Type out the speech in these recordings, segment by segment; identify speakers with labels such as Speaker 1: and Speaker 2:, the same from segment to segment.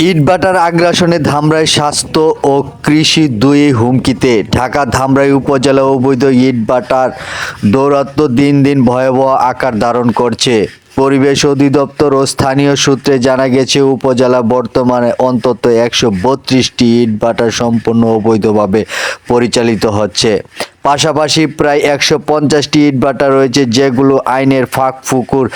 Speaker 1: ইটভাটার আগ্রাসনে ধামরাই স্বাস্থ্য ও কৃষি দুই হুমকিতে। ঢাকা ধামরাই উপজেলা অবৈধ ইটভাটার দৌরাত্ম্য দিন দিন ভয়াবহ আকার ধারণ করছে। পরিবেশ অধিদপ্তর ও স্থানীয় সূত্রে জানা গেছে, উপজেলা বর্তমানে অন্তত 132টি ইটভাটা সম্পূর্ণ অবৈধভাবে পরিচালিত হচ্ছে। পাশাপাশি প্রায় 150টি ইটভাটা রয়েছে যেগুলো আইনের ফাঁক-ফোকর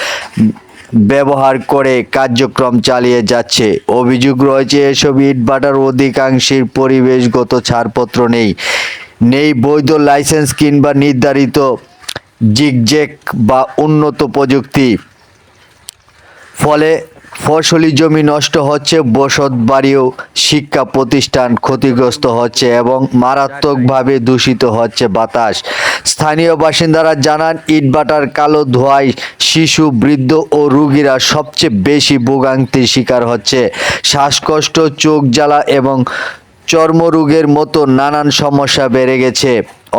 Speaker 1: ব্যবহার করে কার্যক্রম চালিয়ে যাচ্ছে। অভিযোগ রয়েছে, এসব ইটভাটার অধিকাংশের পরিবেশগত ছাড়পত্র নেই বৈধ লাইসেন্স কিংবা নির্ধারিত জিগজ্যাগ বা উন্নত প্রযুক্তি। ফলে ফসলি জমি নষ্ট হচ্ছে, বসতবাড়ি ও শিক্ষা প্রতিষ্ঠান ক্ষতিগ্রস্ত হচ্ছে এবং মারাত্মকভাবে দূষিত হচ্ছে বাতাস। স্থানীয় বাসিন্দারা জানান, ইটভাটার কালো ধোঁয়ায় শিশু, বৃদ্ধ ও রোগীরা সবচেয়ে বেশি ভোগান্তির শিকার হচ্ছে। শ্বাসকষ্ট, চোখ জ্বালা এবং চর্মরোগের মতো নানান সমস্যা বেড়ে গেছে।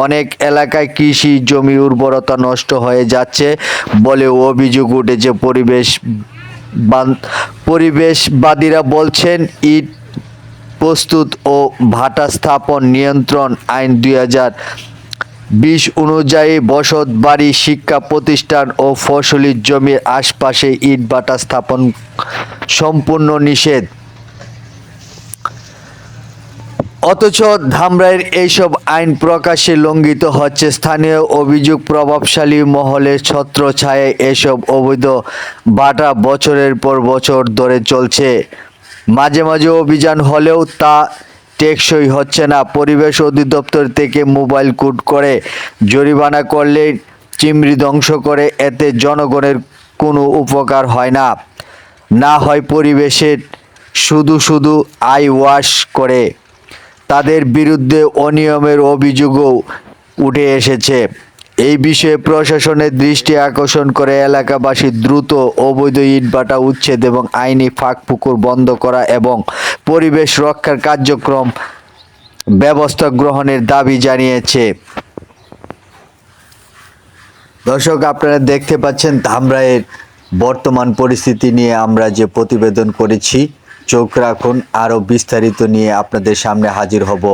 Speaker 1: অনেক এলাকায় কৃষি জমি উর্বরতা নষ্ট হয়ে যাচ্ছে বলে অভিযোগ উঠেছে। পরিবেশবাদীরা বলছেন, ইট প্রস্তুত ও ভাটা স্থাপন নিয়ন্ত্রণ আইন 2020 অনুযায়ী বসতবাড়ি, শিক্ষা প্রতিষ্ঠান ও ফসলি জমির আশপাশে ইটভাটা স্থাপন সম্পূর্ণ নিষেধ। অথচ ধামরাইয়ের এইসব আইন প্রকাশ্যে লঙ্ঘিত হচ্ছে। স্থানীয় অভিযোগ, প্রভাবশালী মহলের ছত্রছায়ায় এসব অবৈধ ভাটা বছরের পর বছর ধরে চলছে। মাঝে মাঝে অভিযান হলেও তা টেকসই হচ্ছে না। পরিবেশ অধিদপ্তর থেকে মোবাইল কোড করে জরিমানা করলে চিমড়ি ধ্বংস করে, এতে জনগণের কোনো উপকার হয় না হয় পরিবেশের শুধু আই ওয়াশ করে। তাদের বিরুদ্ধে অনিয়মের অভিযোগও উঠে এসেছে। এই বিষয়ে প্রশাসনের দৃষ্টি আকর্ষণ করে এলাকাবাসী দ্রুত অবৈধ ইটভাটা উচ্ছেদ এবং আইনি ফাঁক-ফোকর বন্ধ করা এবং পরিবেশ রক্ষার কার্যক্রম ব্যবস্থা গ্রহণের দাবি জানিয়েছে। দর্শক, আপনারা দেখতে পাচ্ছেন ধামরাইয়ের বর্তমান পরিস্থিতি নিয়ে আমরা যে প্রতিবেদন করেছি। চোখ রাখুন, আরও বিস্তারিত নিয়ে আপনাদের সামনে হাজির হব।